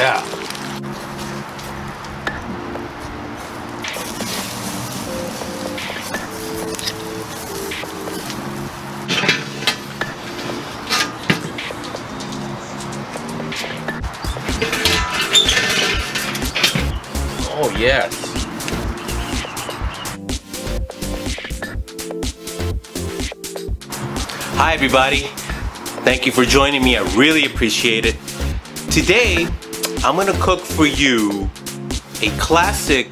yeah. Oh, yes. Hi, everybody. Thank you for joining me. I really appreciate it. Today, I'm gonna cook for you a classic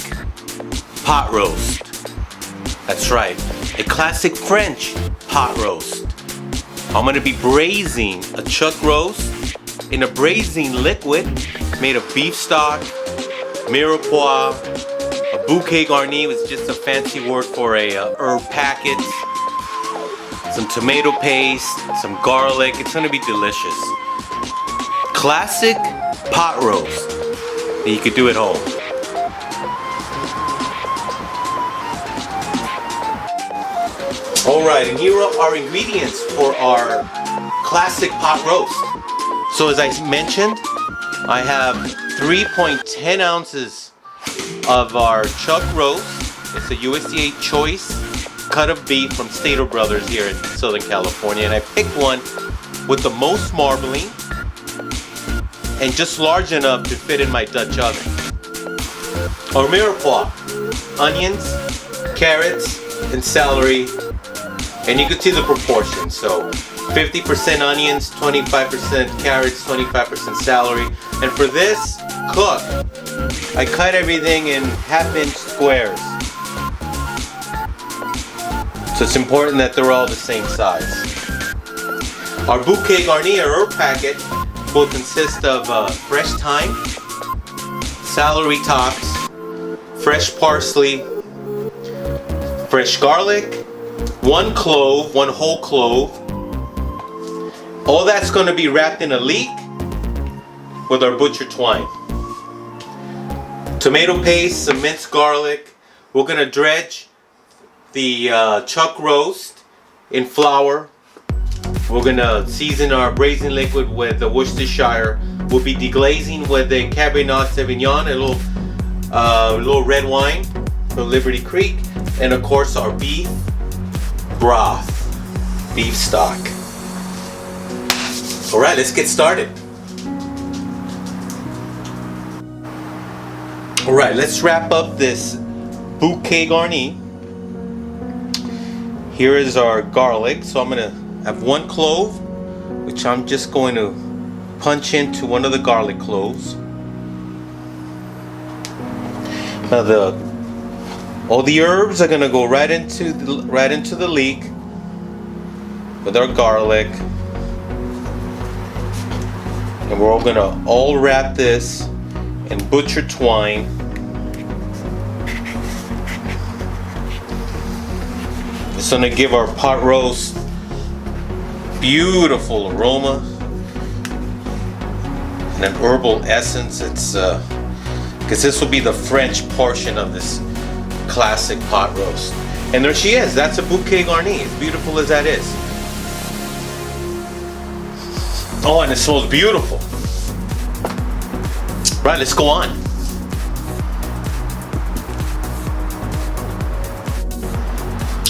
pot roast. That's right, a classic French pot roast. I'm gonna be braising a chuck roast in a braising liquid made of beef stock, Mirepoix, a Bouckay Gaurnei, which is just a fancy word for a herb packet, some tomato paste, some garlic. It's gonna be delicious. Classic pot roast that you could do at home. All right, and here are our ingredients for our classic pot roast. So as I mentioned, I have 3.10 ounces of our chuck roast. It's a USDA choice cut of beef from Stater Brothers here in Southern California, and I picked one with the most marbling and just large enough to fit in my Dutch oven. Our Mirepoix, onions, carrots, and celery, and you can see the proportions. So 50% onions, 25% carrots, 25% celery. And for this cook, I cut everything in half-inch squares. So it's important that they're all the same size. Our Bouckay Gaurnei herb packet will consist of fresh thyme, celery tops, fresh parsley, fresh garlic, one clove, one whole clove. All that's going to be wrapped in a leek with our butcher twine. Tomato paste, some minced garlic. We're going to dredge the chuck roast in flour. We're going to season our braising liquid with the Worcestershire. We'll be deglazing with a Cabernet Sauvignon, a little red wine from Liberty Creek, and of course our beef broth, beef stock. All right, let's get started. All right, let's wrap up this Bouckay Gaurnei. Here is our garlic. So I'm gonna have one clove, which I'm just going to punch into one of the garlic cloves. Now all the herbs are gonna go right into the leek with our garlic. And we're all gonna wrap this in butcher twine. It's gonna give our pot roast beautiful aroma and an herbal essence. It's because this will be the French portion of this classic pot roast. And there she is. That's a Bouckay Gaurnei, as beautiful as that is. Oh, and it smells beautiful. Right, let's go on.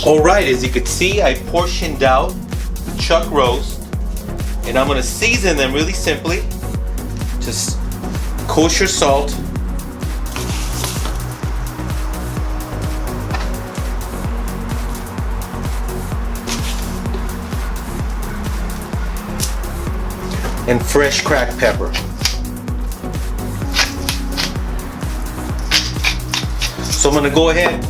All right, as you can see, I portioned out the chuck roast, and I'm gonna season them really simply. Just kosher salt, and fresh cracked pepper. So I'm gonna go ahead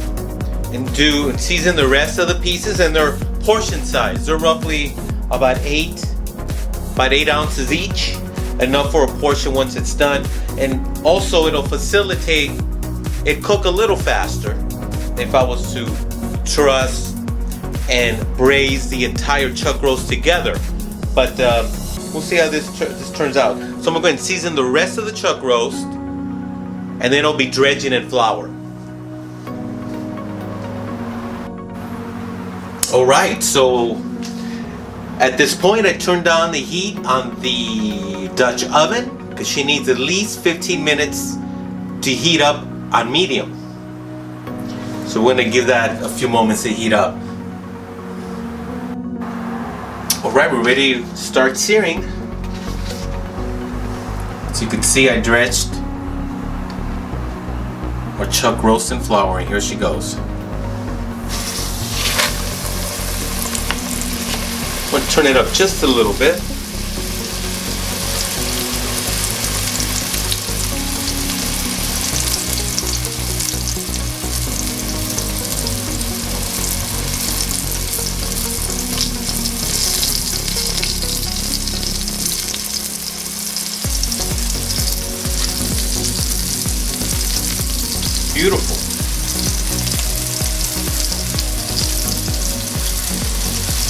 and season the rest of the pieces, and they're portion size. They're roughly about 8 ounces each, enough for a portion once it's done. And also it'll facilitate it cook a little faster if I was to truss and braise the entire chuck roast together. But we'll see how this turns out. So I'm gonna go ahead and season the rest of the chuck roast, and then I'll be dredging in flour. All right, so at this point I turned down the heat on the Dutch oven, because she needs at least 15 minutes to heat up on medium. So we're gonna give that a few moments to heat up. All right, we're ready to start searing. So you can see I dredged our chuck roast and flour, and here she goes. I'm going to turn it up just a little bit. Beautiful.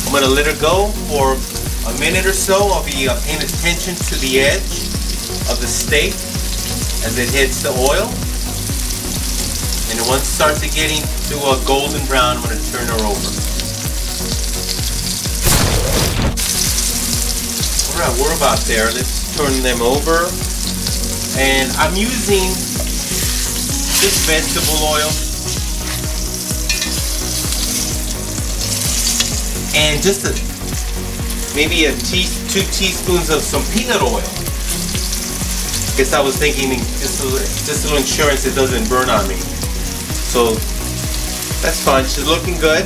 I'm going to let her go for a minute or so. I'll be paying attention to the edge of the steak as it hits the oil. And then once it starts getting to a golden brown, I'm going to turn her over. Alright, we're about there. Let's turn them over. And I'm using just vegetable oil and just maybe 2 teaspoons of some peanut oil. Guess I was thinking just a little insurance it doesn't burn on me. So that's fine. She's looking good.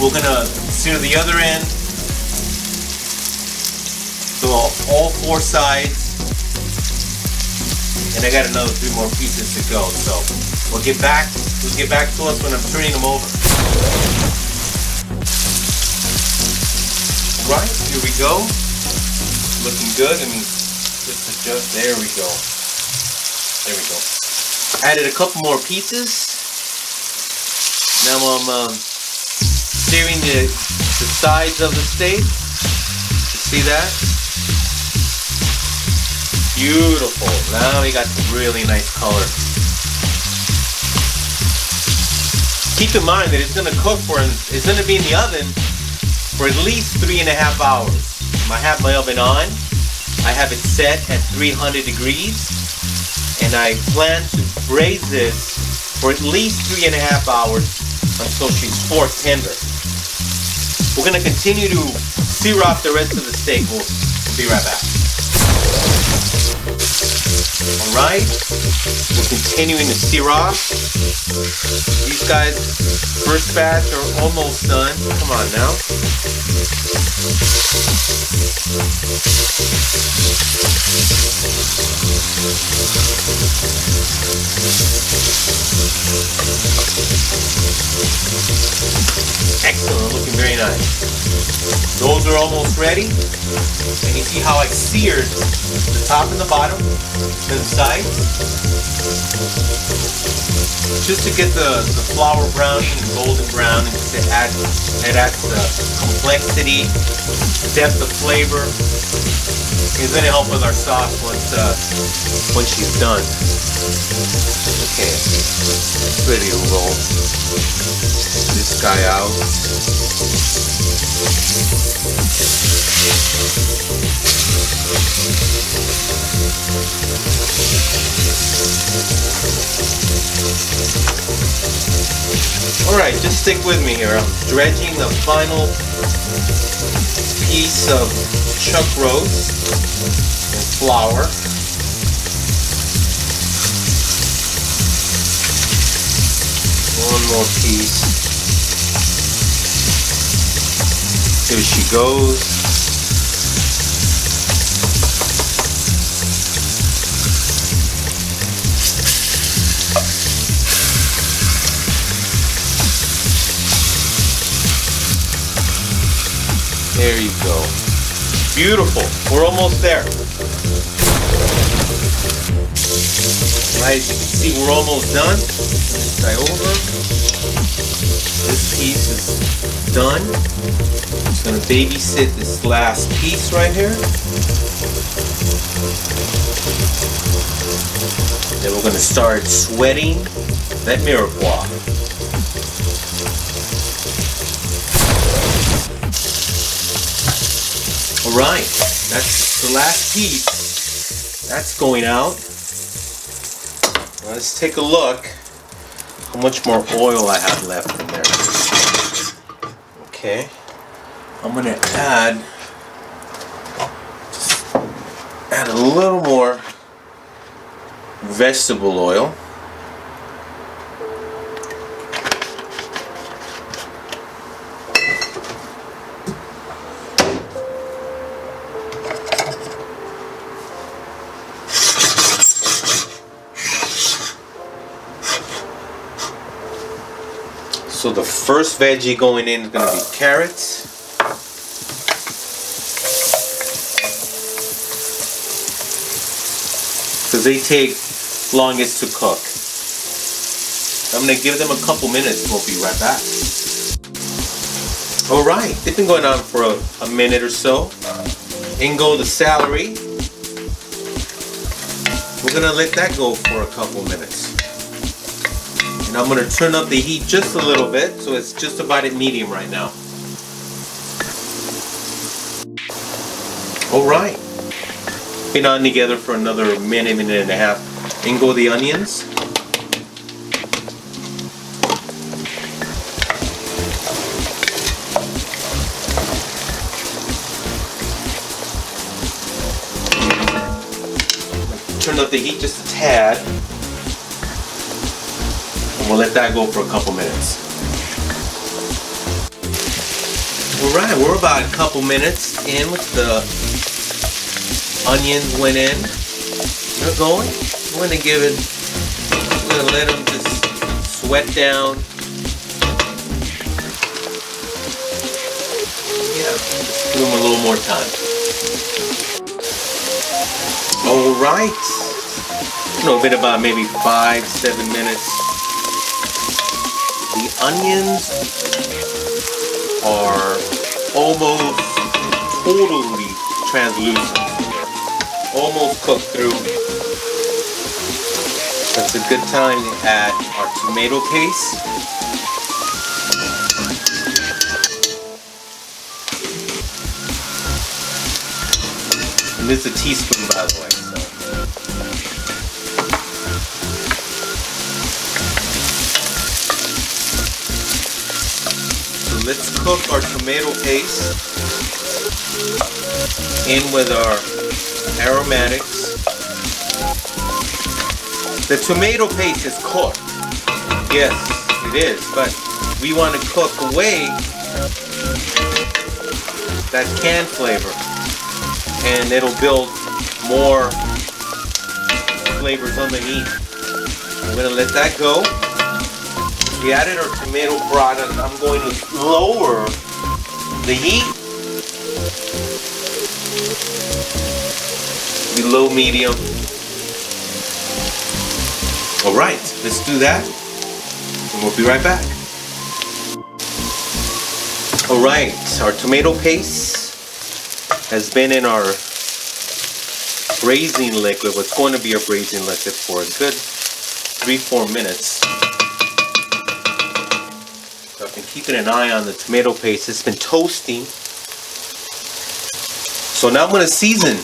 We're gonna sear the other end. So all 4 sides. And I got another 3 more pieces to go. So we'll get back to us when I'm turning them over. Right, here we go. Looking good. Let me just adjust. There we go. There we go. Added a couple more pieces. Now I'm searing the sides of the steak. You see that? Beautiful. Now we got some really nice color. Keep in mind that it's going to cook it's going to be in the oven for at least 3.5 hours. I have my oven on. I have it set at 300 degrees. And I plan to braise this for at least 3.5 hours until she's fork tender. We're going to continue to sear off the rest of the steak. We'll be right back. Alright, we're continuing to sear off. These guys, first batch are almost done. Come on now. Excellent, looking very nice. Those are almost ready. And you see how I seared the top and the bottom to the sides. Just to get the flour browning and golden brown, and just it adds the complexity, depth of flavor. It's going to help with our sauce once she's done. Okay, ready to roll this guy out. Alright, just stick with me here. I'm dredging the final piece of chuck roast and flour. One more piece. Here she goes. There you go. Beautiful. We're almost there. Right, as you can see, we're almost done. This guy over. This piece is done. Just gonna babysit this last piece right here. Then we're gonna start sweating that Mirepoix. Alright, that's the last piece. That's going out. Let's take a look how much more oil I have left in there. Okay, I'm going to add a little more vegetable oil. So the first veggie going in is going to be carrots. Because they take longest to cook. I'm going to give them a couple minutes. We'll be right back. Alright, they've been going on for a minute or so. In go the celery. We're going to let that go for a couple minutes. And I'm going to turn up the heat just a little bit, so it's just about at medium right now. Alright. Been on together for another minute and a half. In go the onions. Turn up the heat just a tad. And we'll let that go for a couple minutes. Alright, we're about a couple minutes in with the onions went in. They're going. I'm going to let them just sweat down. Yeah, just give them a little more time. Alright. Been about maybe 5-7 minutes. The onions are almost totally translucent. Almost cooked through. That's a good time to add our tomato paste. And this is a teaspoon, by the way. So let's cook our tomato paste in with our aromatics. The tomato paste is cooked. Yes, it is, but we want to cook away that canned flavor, and it'll build more flavors underneath. I'm going to let that go. We added our tomato product. I'm going to lower the heat. Low, medium. Alright, let's do that. And we'll be right back. Alright, our tomato paste has been in our braising liquid, what's going to be our braising liquid, for a good 3-4 minutes. So I've been keeping an eye on the tomato paste. It's been toasting. So now I'm going to season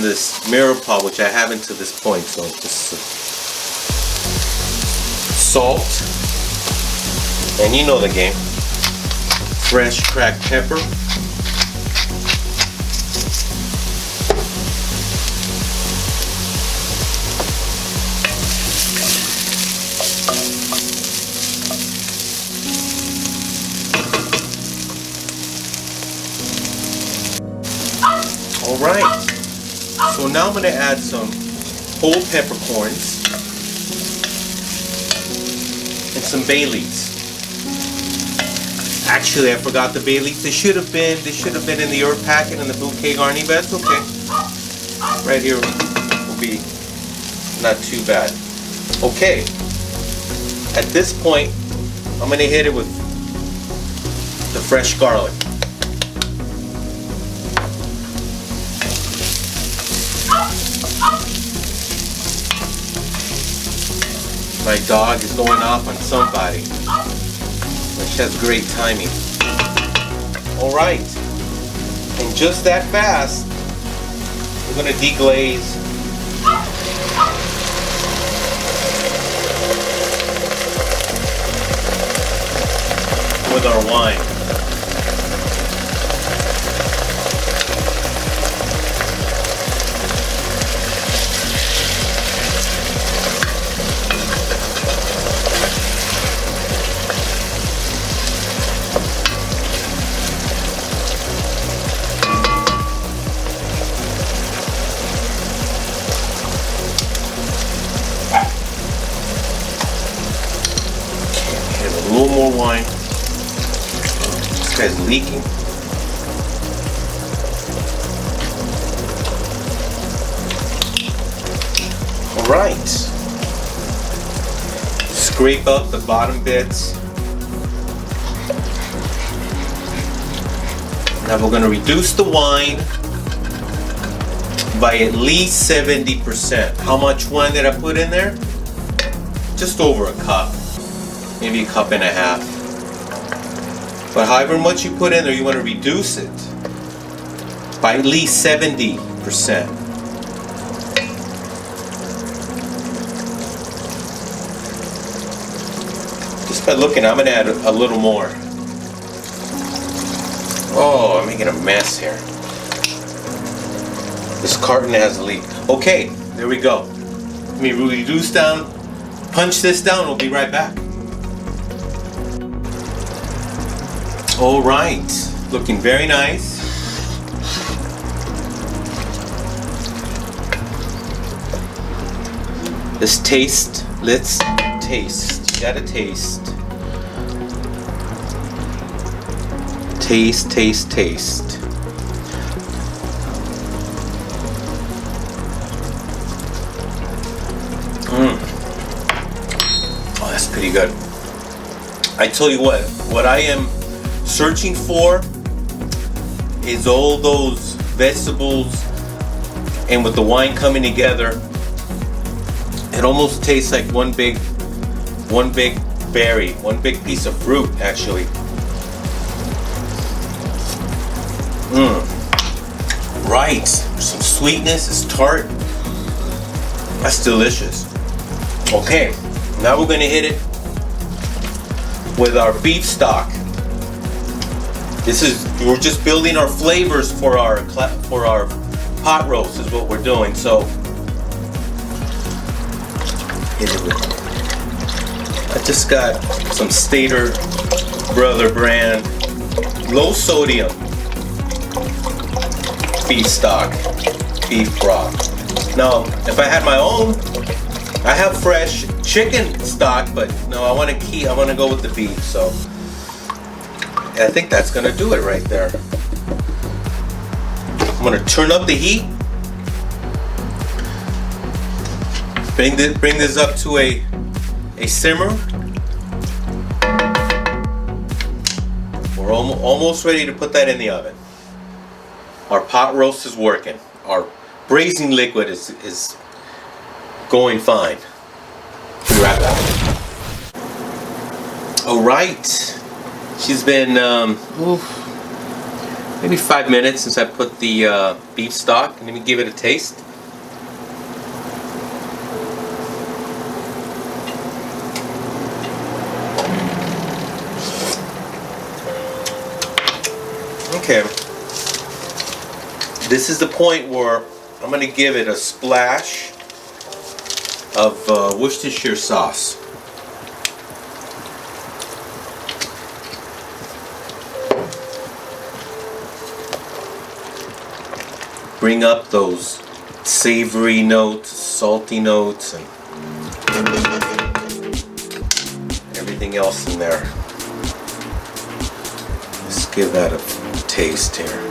this Mirepoix, which I haven't to this point. So just salt, and you know the game. Fresh cracked pepper. Alright, so now I'm going to add some whole peppercorns and some bay leaves. Actually, I forgot the bay leaves. They should have been in the herb packet in the Bouckay Gaurnei, but that's okay. Right here will be not too bad. Okay, at this point, I'm going to hit it with the fresh garlic. My dog is going off on somebody, which has great timing. Alright, And just that fast, we're going to deglaze with our wine. A little more wine. This guy's leaking. All right. Scrape up the bottom bits. Now we're going to reduce the wine by at least 70%. How much wine did I put in there? Just over a cup. Maybe a cup and a half. But however much you put in there, you want to reduce it by at least 70%. Just by looking, I'm going to add a little more. Oh, I'm making a mess here. This carton has a leak. Okay, there we go. Let me reduce down, punch this down, we'll be right back. All right, looking very nice. Let's taste. You gotta taste. Taste. Oh, that's pretty good. I tell you what I am searching for is all those vegetables, and with the wine coming together, it almost tastes like one big berry, one big piece of fruit actually. Right, some sweetness, it's tart. That's delicious. Okay, now we're gonna hit it with our beef stock. We're just building our flavors for our pot roast is what we're doing. So I just got some Stater Brother brand low sodium beef stock, beef broth. Now, if I had my own, I have fresh chicken stock, but no, I want to go with the beef. So I think that's gonna do it right there. I'm gonna turn up the heat. Bring this up to a simmer. We're almost ready to put that in the oven. Our pot roast is working. Our braising liquid is going fine. Be right back. All right. She's been maybe 5 minutes since I put the beef stock. Let me give it a taste. Okay. This is the point where I'm going to give it a splash of Worcestershire sauce. Bring up those savory notes, salty notes, and everything else in there. Let's give that a taste here.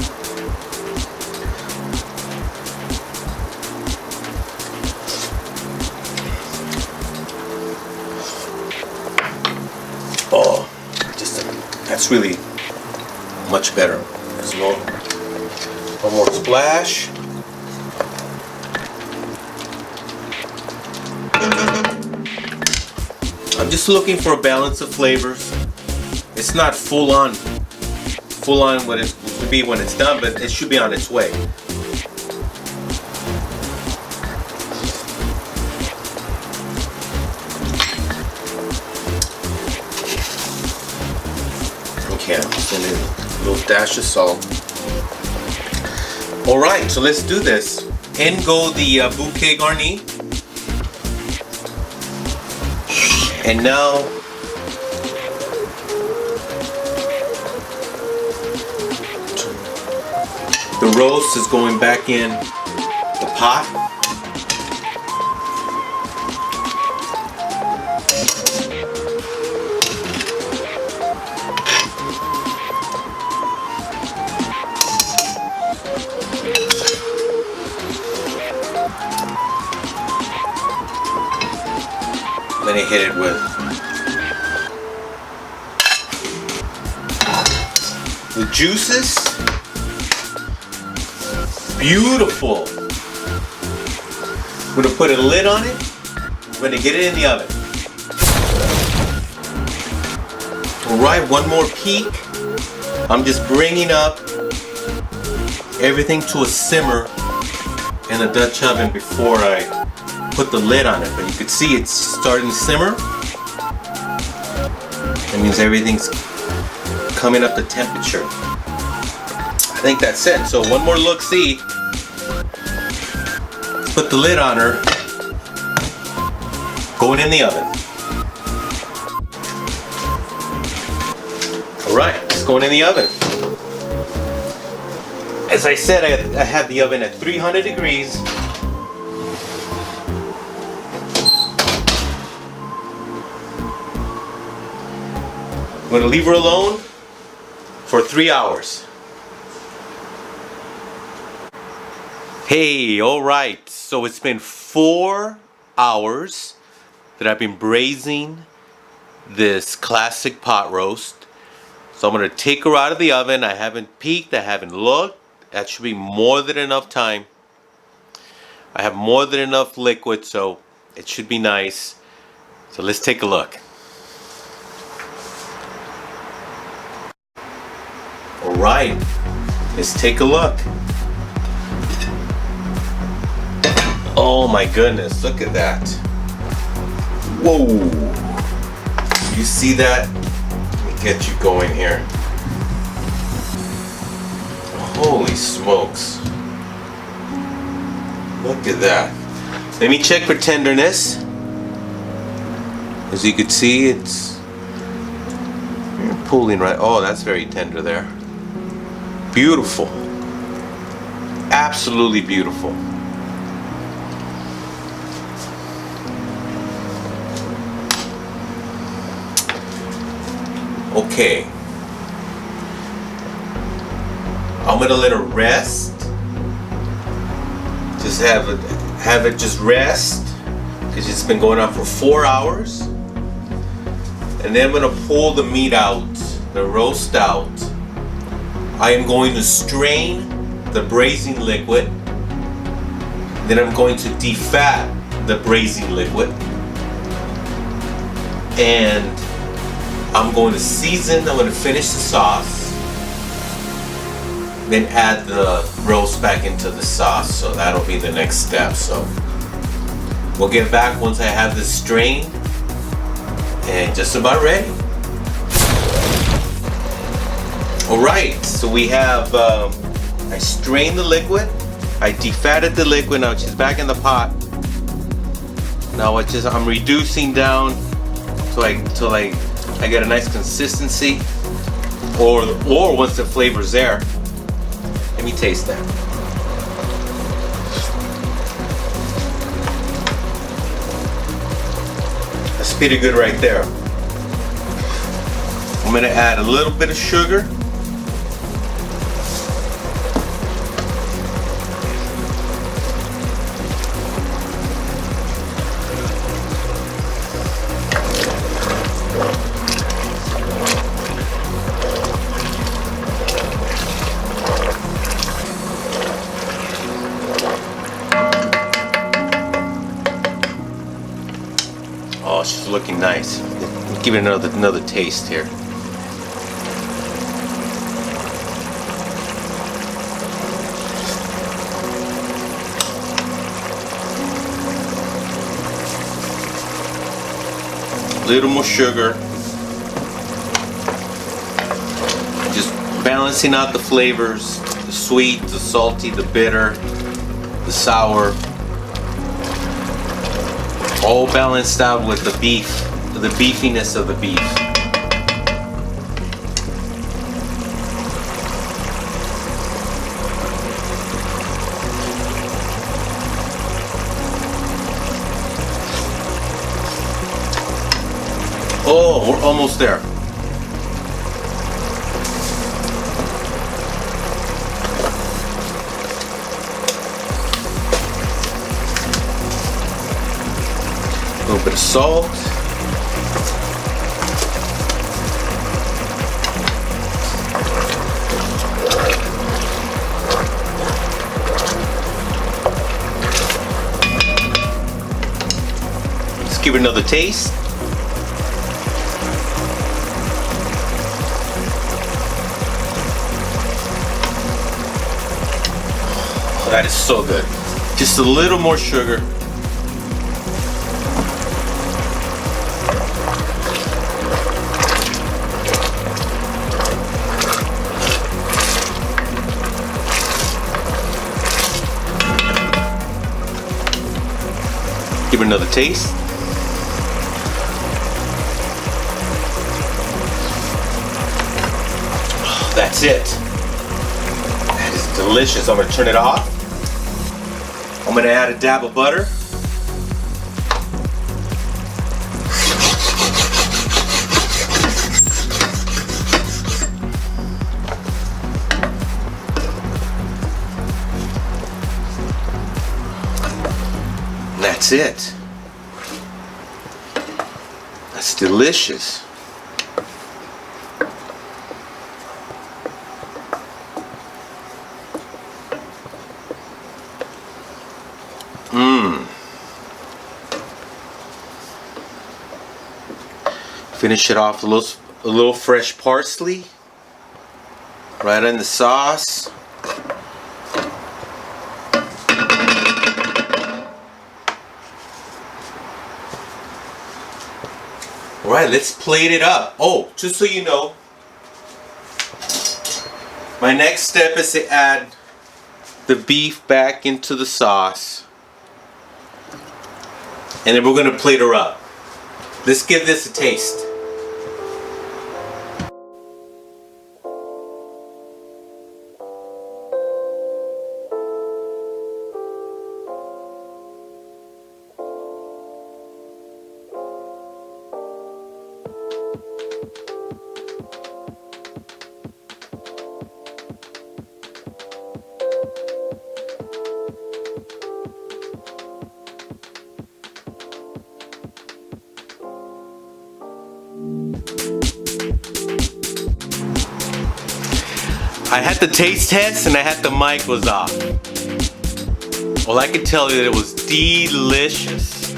Oh, that's really much better. There's one more splash. I'm just looking for a balance of flavors. It's not full on what to be when it's done, but it should be on its way. Okay, I'm sending a little dash of salt. All right, so let's do this. In go the Bouckay Gaurnei. And now the roast is going back in the pot. Then I hit it with the juices. Beautiful. I'm gonna put a lid on it. I'm gonna get it in the oven. Alright, one more peek. I'm just bringing up everything to a simmer in the Dutch oven before I put the lid on it, but you can see it's starting to simmer. That means everything's coming up to temperature. I think that's it. So one more look-see. Let's put the lid on her. Going in the oven. Alright, it's going in the oven. As I said, I had the oven at 300 degrees. I'm going to leave her alone for 3 hours. Hey, alright, so it's been 4 hours that I've been braising this classic pot roast. So I'm going to take her out of the oven. I haven't peeked, I haven't looked. That should be more than enough time. I have more than enough liquid, so it should be nice. So let's take a look. Alright, let's take a look. Oh my goodness, look at that. Whoa. You see that? Let me get you going here. Holy smokes. Look at that. Let me check for tenderness. As you can see, it's pulling right. Oh, that's very tender there. Beautiful. Absolutely beautiful. Okay. I'm gonna let her rest. Just have it just rest because it's been going on for 4 hours. And then I'm gonna pull the meat out, the roast out. I am going to strain the braising liquid. Then I'm going to defat the braising liquid. And I'm going to season, I'm going to finish the sauce. Then add the roast back into the sauce. So that'll be the next step. So we'll get back once I have this strained and just about ready. Alright, so we have, I strained the liquid, I defatted the liquid, now she's back in the pot. Now I'm reducing down till I get a nice consistency, or once the flavor's there. Let me taste that. That's pretty good right there. I'm gonna add a little bit of sugar. Oh, she's looking nice. Give it another taste here. little more sugar. Just balancing out the flavors, the sweet, the salty, the bitter, the sour. All balanced out with the beef, the beefiness of the beef. Oh, we're almost there. A little bit of salt. Let's give it another taste. That is so good. Just a little more sugar. Give it another taste. That's it. That is delicious. I'm gonna turn it off. I'm gonna add a dab of butter. And that's it. That's delicious. Finish it off with a little fresh parsley right in the sauce. All right, let's plate it up. Oh, just so you know, my next step is to add the beef back into the sauce, and then we're gonna plate her up. Let's give this a taste. I had the taste test and I had the mic was off. Well, I can tell you that it was delicious.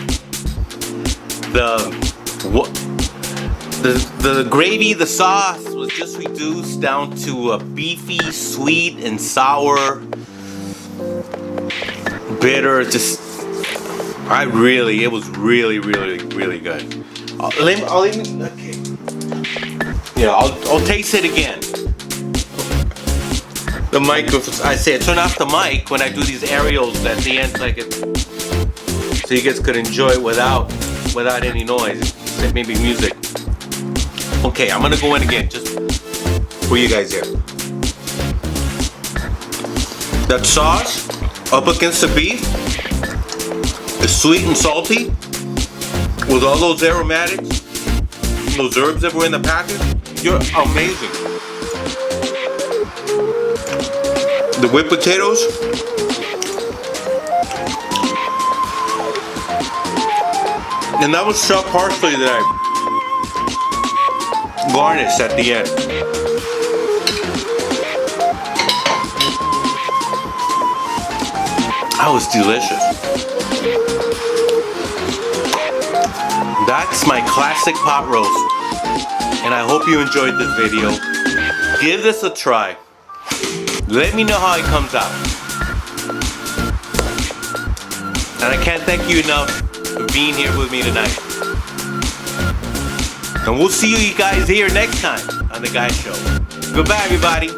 The gravy, the sauce was just reduced down to a beefy, sweet and sour, bitter. It was really good. I'll taste it again. The mic, I turn off the mic when I do these aerials at the end, so you guys could enjoy it without any noise, except maybe music. Okay, I'm gonna go in again, just for you guys here. That sauce up against the beef is sweet and salty, with all those aromatics, those herbs that were in the package. You're amazing. The whipped potatoes, and that was chopped parsley that I garnished at the end. That was delicious. That's my classic pot roast, and I hope you enjoyed this video. Give this a try. Let me know how it comes out. And I can't thank you enough for being here with me tonight. And we'll see you guys here next time on The Guy Show. Goodbye, everybody.